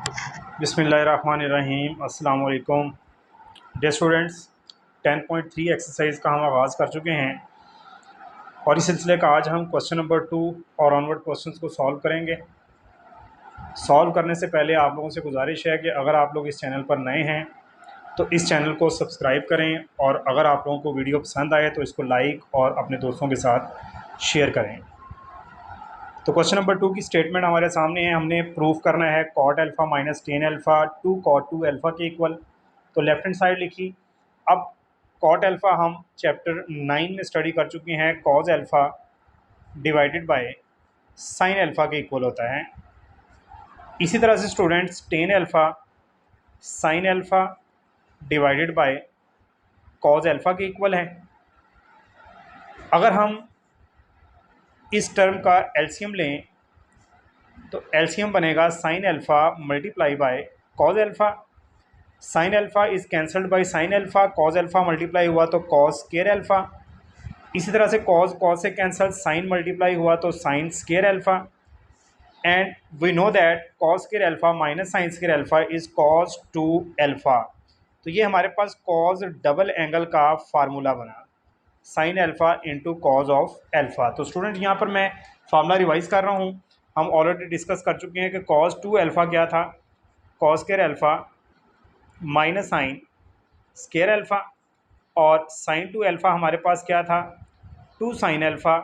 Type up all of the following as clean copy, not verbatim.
बिस्मिल्लाहिर्रहमानिर्रहीम। अस्सलाम वालेकुम डे स्टूडेंट्स। 10.3 एक्सरसाइज का हम आगाज़ कर चुके हैं और इस सिलसिले का आज हम क्वेश्चन नंबर 2 और ऑनवर्ड क्वेश्चंस को सॉल्व करेंगे। सॉल्व करने से पहले आप लोगों से गुजारिश है कि अगर आप लोग इस चैनल पर नए हैं तो इस चैनल को सब्सक्राइब करें, और अगर आप लोगों को वीडियो पसंद आए तो इसको लाइक और अपने दोस्तों के साथ शेयर करें। तो क्वेश्चन नंबर 2 की स्टेटमेंट हमारे सामने है। हमने प्रूफ करना है cot alpha minus tan alpha 2 cot 2 alpha के इक्वल। तो लेफ्ट हैंड साइड लिखी। अब कॉट अल्फ़ा हम चैप्टर 9 में स्टडी कर चुके हैं। Cos alpha divided by sine alpha के इक्वल होता है। इसी तरह से students tan alpha sine alpha divided by cos alpha के इक्वल है। अगर हम इस टर्म का एलसीएम लें तो एलसीएम बनेगा sine alpha multiply by cos alpha. Sine alpha is cancelled by sine alpha, cos alpha multiply हुआ तो कॉज स्केयर अल्फ़ा। इसी तरह से कॉज से कैंसल, साइन मल्टीप्लाई हुआ तो sine square alpha. And we know that cos square alpha minus sine square alpha is cos 2 alpha. तो ये हमारे पास कॉज डबल एंगल का फार्मूला बना, sine alpha into cos of alpha. तो स्टूडेंट यहाँ पर मैं फार्मूला रिवाइज़ कर रहा हूँ। हम ऑलरेडी डिस्कस कर चुके हैं कि कॉज 2 अल्फ़ा क्या था, cause square alpha minus sine square alpha, और साइन 2 अल्फ़ा हमारे पास क्या था, 2 sine alpha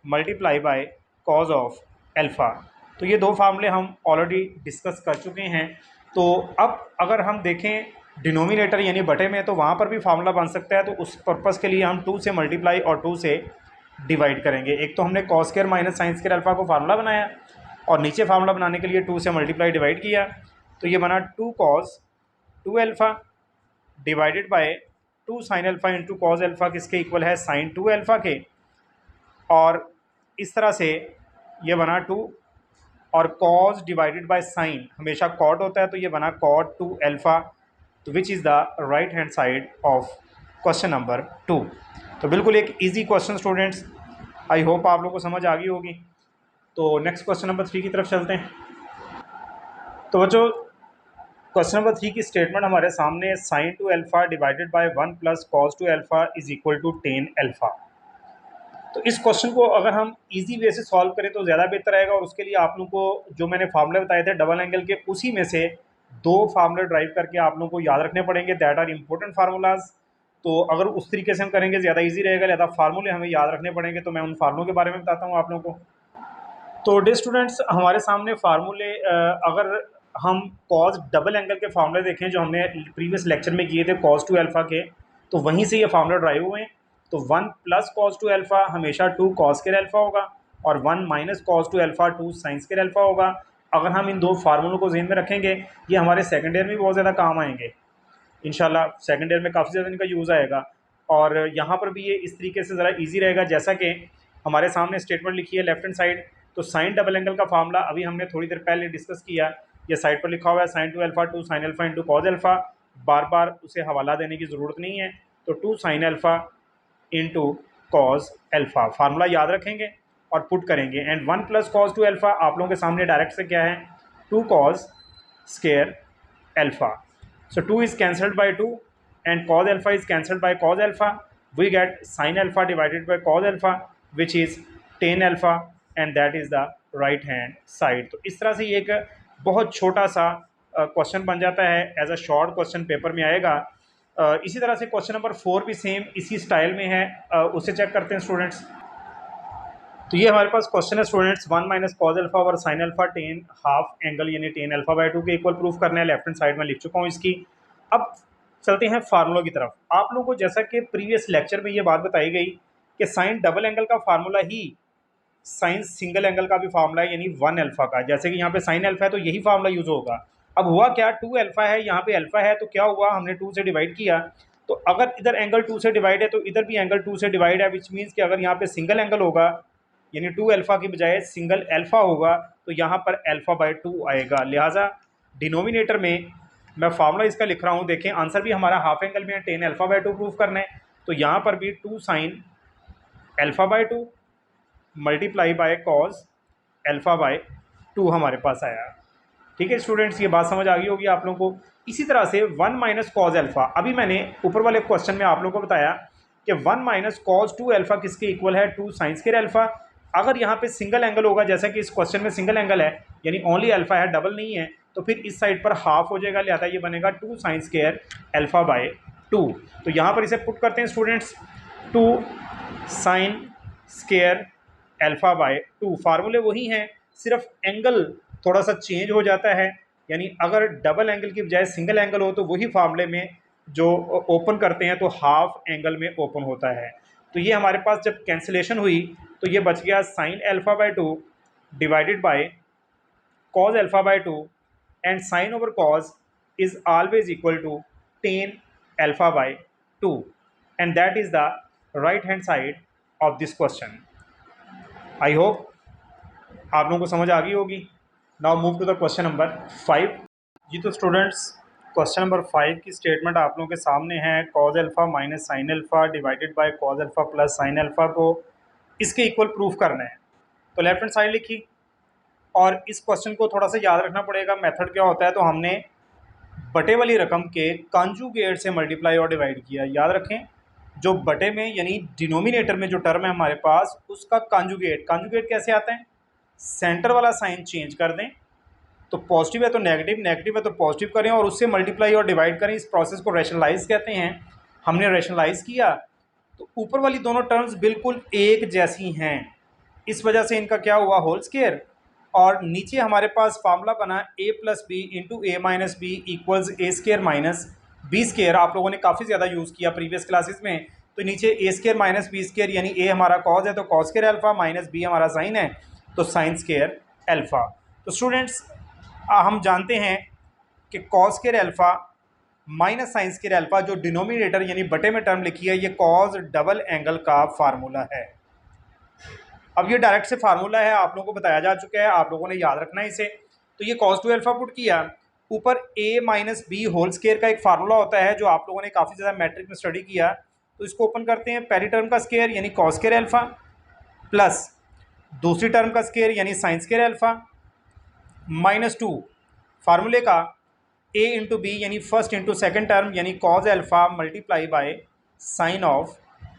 multiply by cause of alpha. तो ये दो फार्मूले हम ऑलरेडी डिस्कस कर चुके हैं। तो अब अगर हम देखें डिनोमिनेटर यानी बटे में, तो वहाँ पर भी फार्मूला बन सकता है। तो उस पर्पज़ के लिए हम 2 से मल्टीप्लाई और 2 से डिवाइड करेंगे। एक तो हमने cos square minus sine square alpha को फार्मूला बनाया, और नीचे फार्मूला बनाने के लिए 2 से मल्टीप्लाई डिवाइड किया। तो ये बना 2 cos 2 alpha divided bye 2 sine alpha into cos alpha, किसके इक्वल है, साइन 2 अल्फ़ा के। और इस तरह से ये बना 2, और कॉज डिवाइडेड बाय साइन हमेशा कॉट होता है, तो ये बना कॉट 2 अल्फ़ा, तो विच is the right hand side of question number 2। तो बिल्कुल एक इजी क्वेश्चन स्टूडेंट्स, आई होप आप लोगों को समझ आ गई होगी। तो नेक्स्ट क्वेश्चन नंबर 3 की तरफ चलते हैं। तो बच्चों क्वेश्चन नंबर 3 की स्टेटमेंट हमारे सामने, sine 2 alpha divided by 1 plus cos 2 alpha is equal to tan alpha. तो इस क्वेश्चन को अगर हम इजी वे से सॉल्व करें तो ज़्यादा बेहतर रहेगा, और उसके लिए आप लोगों को जो मैंने फार्मूले बताए थे डबल एंगल के, उसी में से दो फार्मूले ड्राइव करके आप लोगों को याद रखने पड़ेंगे। That are important formulas. तो अगर उस तरीके से हम करेंगे ज़्यादा ईजी रहेगा, ज़्यादा फार्मूले हमें याद रखने पड़ेंगे। तो मैं उन फार्मूलों के बारे में बताता हूँ आप लोगों को। तो डे स्टूडेंट्स हमारे सामने फार्मूले, अगर हम कॉज डबल एंगल के फार्मूले देखें जो हमने प्रीवियस लेक्चर में किए थे कॉज 2 अल्फ़ा के, तो वहीं से ये फार्मूला ड्राइव हुए हैं। तो 1 प्लस कॉज 2 अल्फ़ा हमेशा 2 कॉस स्क्वायर अल्फ़ा होगा, और 1 minus cos 2 alpha 2 sine square alpha होगा। अगर हम इन दो फार्मूलों को ज़हन में रखेंगे, ये हमारे सेकंड ईयर में बहुत ज़्यादा काम आएंगे इंशाल्लाह। सेकंड ईयर में काफ़ी ज़्यादा इनका यूज़ आएगा, और यहाँ पर भी ये इस तरीके से ज़रा ईजी रहेगा। जैसा कि हमारे सामने स्टेटमेंट लिखी है लेफ्ट हैंड साइड, तो साइन डबल एंगल का फार्मूला अभी हमने थोड़ी देर पहले डिस्कस किया। ये साइड पर लिखा हुआ है sine 2 alpha 2 sine alpha into cos alpha. बार बार उसे हवाला देने की ज़रूरत नहीं है। तो 2 sine alpha into cos alpha formula याद रखेंगे और पुट करेंगे। एंड 1 प्लस कॉज 2 अल्फ़ा आप लोगों के सामने डायरेक्ट से क्या है, 2 cause square alpha. So 2 is cancelled by 2 and cos alpha is cancelled by cos alpha. We get sin alpha divided by cos alpha, which is tan alpha, and that is the right hand side. तो इस तरह से ये एक बहुत छोटा सा question बन जाता है, as a short question paper में आएगा। इसी तरह से क्वेश्चन नंबर 4 भी सेम इसी स्टाइल में है, उसे चेक करते हैं स्टूडेंट्स। तो ये हमारे पास क्वेश्चन है स्टूडेंट्स, 1 माइनस कॉज अल्फा और sine alpha ten half angle यानी टेन अल्फा बाय 2 के इक्वल प्रूफ करना है। लेफ्ट हैंड साइड में लिख चुका हूँ इसकी। अब चलते हैं फार्मूलों की तरफ। आप लोगों को जैसा कि प्रीवियस लेक्चर में ये बात बताई गई कि साइन डबल एंगल का फार्मूला ही साइन सिंगल एंगल का भी फार्मूला है, यानी 1 अल्फा का। जैसे कि यहाँ पे साइन अल्फा है तो यही फार्मूला यूज होगा। अब हुआ क्या, 2 अल्फा है, यहाँ पे अल्फा है, तो क्या हुआ, हमने 2 से डिवाइड किया। तो अगर इधर एंगल 2 से डिवाइड है तो इधर भी एंगल 2 से डिवाइड है, विच मीन्स कि अगर यहाँ पे सिंगल एंगल होगा यानी 2 अल्फ़ा की बजाय सिंगल अल्फ़ा होगा, तो यहाँ पर अल्फ़ा बाय 2 आएगा। लिहाजा डिनोमिनेटर में मैं फार्मूला इसका लिख रहा हूँ। देखें आंसर भी हमारा हाफ एंगल में है, टेन अल्फ़ा बाय 2 प्रूफ करना है। तो यहाँ पर भी 2 sine alpha bye 2 multiply by cos alpha bye 2 हमारे पास आया। ठीक है स्टूडेंट्स, ये बात समझ आ गई होगी आप लोगों को। इसी तरह से 1 माइनस कॉज अल्फा, अभी मैंने ऊपर वाले क्वेश्चन में आप लोगों को बताया कि 1 माइनस कॉज 2 अल्फा किसके इक्वल है, 2 साइन स्क्वायर अल्फा। अगर यहाँ पे सिंगल एंगल होगा, जैसा कि इस क्वेश्चन में सिंगल एंगल है यानी ओनली अल्फा है, डबल नहीं है, तो फिर इस साइड पर हाफ हो जाएगा, लिहाजा ये बनेगा 2 साइन स्क्वायर अल्फा बाय 2। तो यहाँ पर इसे पुट करते हैं students, 2 sign square alpha by 2। फार्मूले वही हैं, सिर्फ एंगल थोड़ा सा चेंज हो जाता है, यानी अगर डबल एंगल की बजाय सिंगल एंगल हो तो वही फार्मूले में जो ओपन करते हैं तो हाफ एंगल में ओपन होता है। तो ये हमारे पास जब कैंसिलेशन हुई तो ये बच गया sine alpha by 2 divided by cos alpha by 2, and sine over cos is always equal to tan alpha by 2, and that is the right hand side of this question. I hope आप लोगों को समझ आ गई होगी। Now move to the question number 5। जी तो students, question number 5 की स्टेटमेंट आप लोगों के सामने है, cause alpha minus sine alpha divided by cos alpha plus sine alpha को इसके इक्वल प्रूफ करना है। तो लेफ्ट हैंड साइड लिखी, और इस क्वेश्चन को थोड़ा सा याद रखना पड़ेगा। मेथड क्या होता है, तो हमने बटे वाली रकम के कॉन्जुगेट से मल्टीप्लाई और डिवाइड किया। याद रखें, जो बटे में यानी डिनोमिनेटर में जो टर्म है हमारे पास, उसका कॉन्जुगेट, कॉन्जुगेट कैसे आता है, सेंटर वाला साइन चेंज कर दें, तो पॉजिटिव है तो नेगेटिव, नेगेटिव है तो पॉजिटिव करें, और उससे मल्टीप्लाई और डिवाइड करें। इस प्रोसेस को रैशनलाइज कहते हैं। हमने रैशनलाइज किया तो ऊपर वाली दोनों टर्म्स बिल्कुल एक जैसी हैं, इस वजह से इनका क्या हुआ, होल स्क्वायर। और नीचे हमारे पास फार्मूला बना a plus B into A minus B equals A square minus B square. आप लोगों ने काफ़ी ज़्यादा यूज़ किया प्रीवियस क्लासेस में। तो नीचे A square minus B square, यानी ए हमारा कॉज है तो cos square alpha, minus B हमारा साइन है तो साइन स्क्वायर अल्फा। तो स्टूडेंट्स हम जानते हैं कि cos square alpha minus sine square alpha, जो डिनोमिनेटर यानी बटे में टर्म लिखी है, ये कॉज डबल एंगल का फार्मूला है। अब ये डायरेक्ट से फार्मूला है, आप लोगों को बताया जा चुका है, आप लोगों ने याद रखना है इसे। तो ये कॉस 2 अल्फा पुट किया, ऊपर a minus B whole square का एक फार्मूला होता है जो आप लोगों ने काफ़ी ज़्यादा मैट्रिक में स्टडी किया। तो इसको ओपन करते हैं, पहली टर्म का स्क्वायर यानी कॉस स्क्वायर अल्फा प्लस दूसरी टर्म का स्क्वायर यानी साइन स्क्वायर अल्फा माइनस 2 फार्मूले का a इंटू बी यानी फर्स्ट इंटू सेकेंड टर्म यानी cause alpha multiply by sine of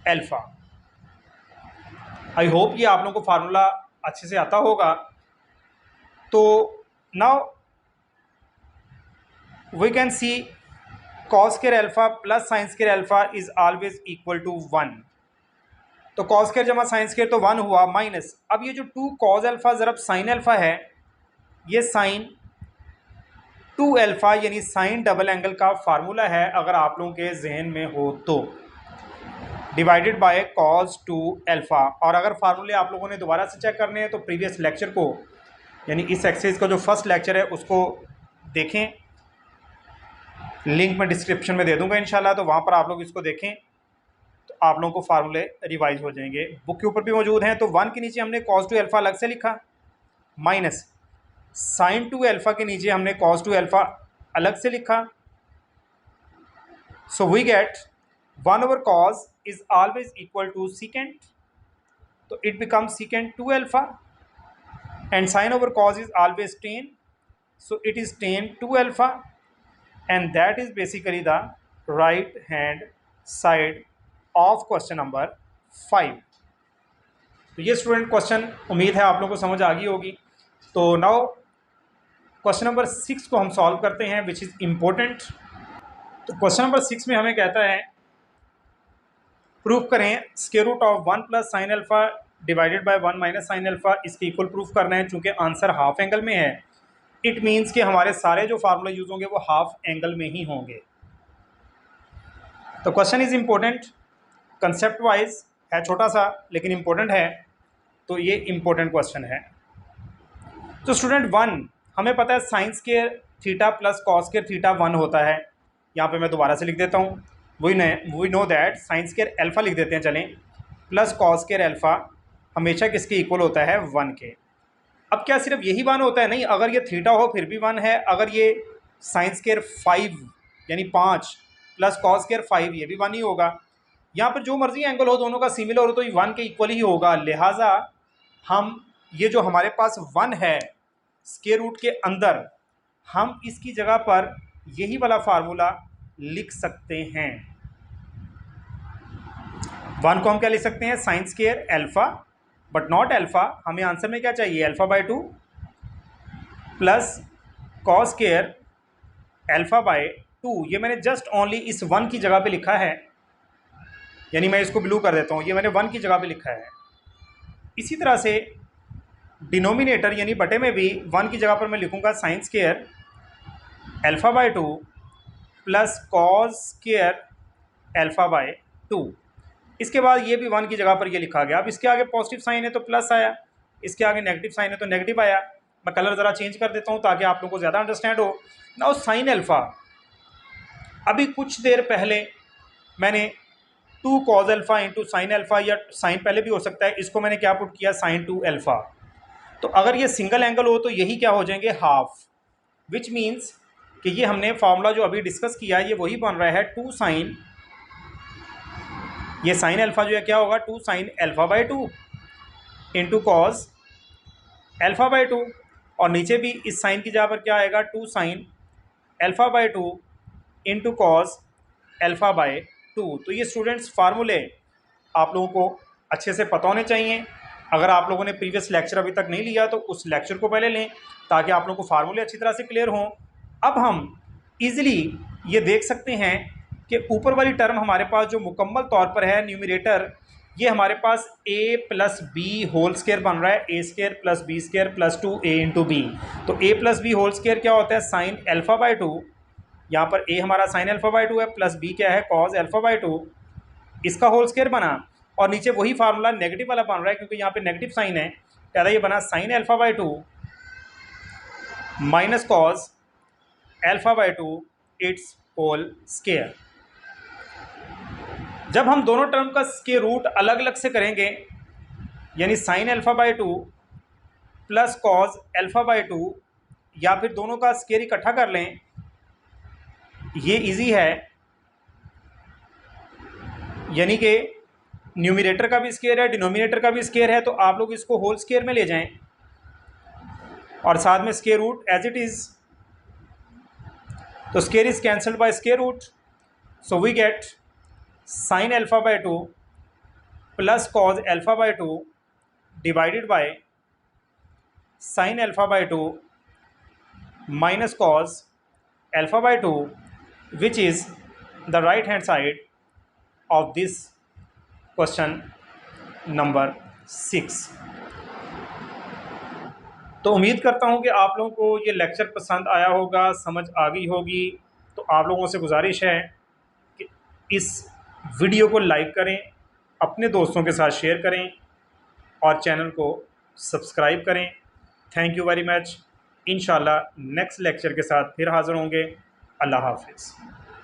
alpha. I hope ये आप लोगों को फार्मूला अच्छे से आता होगा। तो now we can see cos square alpha plus sine square alpha is always equal to 1। तो कॉस स्क्वायर जमा साइन स्क्वायर तो 1 हुआ, माइनस अब ये जो 2 कॉज अल्फा ज़रब साइन अल्फा है, ये साइन 2 अल्फा यानी साइन डबल एंगल का फार्मूला है, अगर आप लोगों के जहन में हो तो, डिवाइडेड बाय कॉस 2 अल्फा। और अगर फार्मूले आप लोगों ने दोबारा से चेक करने हैं तो प्रीवियस लेक्चर को यानी इस एक्सरसाइज का जो फर्स्ट लेक्चर है उसको देखें, लिंक मैं डिस्क्रिप्शन में दे दूंगा इंशाल्लाह, तो वहाँ पर आप लोग इसको देखें तो आप लोगों को फार्मूले रिवाइज हो जाएंगे। बुक के ऊपर भी मौजूद हैं। तो 1 के नीचे हमने कॉस 2 अल्फा अलग से लिखा, माइनस साइन 2 अल्फा के नीचे हमने कॉस 2 अल्फा अलग से लिखा। So we get 1 over cos is always equal to secant, तो it becomes secant 2 alpha, and sine over cos is always tan, so it is tan 2 alpha, and that is basically the right hand side of question number 5। तो ये student question उम्मीद है आप लोगों को समझ आ गई होगी। तो नाउ क्वेश्चन नंबर 6 को हम सॉल्व करते हैं, विच इज़ इम्पोर्टेंट। तो क्वेश्चन नंबर 6 में हमें कहता है प्रूफ करें square root of 1 plus sine alpha divided by 1 minus sine alpha, इसके इक्वल प्रूफ करना है। चूँकि आंसर हाफ एंगल में है, इट मीन्स कि हमारे सारे जो फार्मूला यूज होंगे वो हाफ एंगल में ही होंगे। तो question is important, concept wise है छोटा सा लेकिन इम्पोर्टेंट है, तो ये इम्पोर्टेंट क्वेश्चन है। तो स्टूडेंट 1 हमें पता है sine square theta plus cos square theta 1 होता है। यहाँ पे मैं दोबारा से लिख देता हूँ, we know that sine square alpha लिख देते हैं चलें, प्लस कॉस स्क्वायर अल्फा हमेशा किसके इक्वल होता है, 1 के। अब क्या सिर्फ यही 1 होता है, नहीं, अगर ये थीटा हो फिर भी 1 है, अगर ये साइन स्क्वायर 5 यानी 5 प्लस कॉस स्क्वायर 5 ये भी 1 ही होगा। यहाँ पर जो मर्जी एंगल हो दोनों का सिमिलर हो तो ये 1 के इक्वल ही होगा। लिहाजा हम ये जो हमारे पास 1 है स्क्वायर रूट के अंदर, हम इसकी जगह पर यही वाला फार्मूला लिख सकते हैं। 1 को हम क्या लिख सकते हैं, sine square alpha, but not alpha, हमें आंसर में क्या चाहिए, alpha by 2 plus cos square alpha by 2। ये मैंने जस्ट ओनली इस 1 की जगह पे लिखा है, यानी मैं इसको ब्लू कर देता हूँ, ये मैंने 1 की जगह पे लिखा है। इसी तरह से डिनोमिनेटर यानी बटे में भी 1 की जगह पर मैं लिखूँगा sine square alpha by 2 plus cos square alpha by 2। इसके बाद ये भी 1 की जगह पर ये लिखा गया। अब इसके आगे पॉजिटिव साइन है तो प्लस आया, इसके आगे नेगेटिव साइन है तो नेगेटिव आया। मैं कलर ज़रा चेंज कर देता हूँ ताकि आप लोगों को ज़्यादा अंडरस्टैंड हो। नाउ साइन एल्फा, अभी कुछ देर पहले मैंने 2 cause alpha into sine alpha, या साइन पहले भी हो सकता है, इसको मैंने क्या पुट किया, साइन 2 एल्फा। तो अगर ये सिंगल एंगल हो तो यही क्या हो जाएंगे, हाफ, विच मीन्स कि ये हमने फार्मूला जो अभी डिस्कस किया है ये वही बन रहा है 2 साइन, ये साइन एल्फा जो है क्या होगा, 2 sign alpha by 2 into cos alpha by 2, और नीचे भी इस साइन की जगह पर क्या आएगा, 2 sign alpha by 2 into cos alpha by 2। तो ये स्टूडेंट्स फार्मूले आप लोगों को अच्छे से पता होने चाहिए। अगर आप लोगों ने प्रीवियस लेक्चर अभी तक नहीं लिया तो उस लेक्चर को पहले लें ताकि आप लोगों को फार्मूले अच्छी तरह से क्लियर हों। अब हम इजीली ये देख सकते हैं कि ऊपर वाली टर्म हमारे पास जो मुकम्मल तौर पर है न्यूमरेटर, ये हमारे पास a plus B whole square बन रहा है, A square plus B square plus 2a into B. तो a plus B whole square क्या होता है, साइन एल्फा बाई 2, यहाँ पर a हमारा साइन एल्फा बाई 2 है, प्लस b क्या है, कॉज एल्फा बाई 2, इसका होल स्क्वायर बना, और नीचे वही फार्मूला नेगेटिव वाला बन रहा है क्योंकि यहाँ पे नेगेटिव साइन है, क्या ये बना sine alpha by 2 minus cos alpha by 2 it's whole square. जब हम दोनों टर्म का स्क्वायर रूट अलग अलग से करेंगे, यानी sign alpha by 2 plus cos alpha by 2, या फिर दोनों का स्क्वायर इकट्ठा कर लें, ये इजी है, यानी कि न्यूमरेटर का भी स्क्वायर है डिनोमिनेटर का भी स्क्वायर है, तो आप लोग इसको होल स्क्वायर में ले जाएं और साथ में square root as it is, तो square is cancelled by square root, so we get sine alpha by 2 plus cos alpha by 2 divided by sine alpha by 2 minus cos alpha by 2, which is the right hand side of this question number 6। तो उम्मीद करता हूँ कि आप लोगों को ये lecture पसंद आया होगा, समझ आ गई होगी। तो आप लोगों से गुजारिश है कि इस वीडियो को लाइक करें, अपने दोस्तों के साथ शेयर करें और चैनल को सब्सक्राइब करें। Thank you very much. इंशाल्लाह नेक्स्ट लेक्चर के साथ फिर हाज़िर होंगे। अल्लाह हाफ़िज़।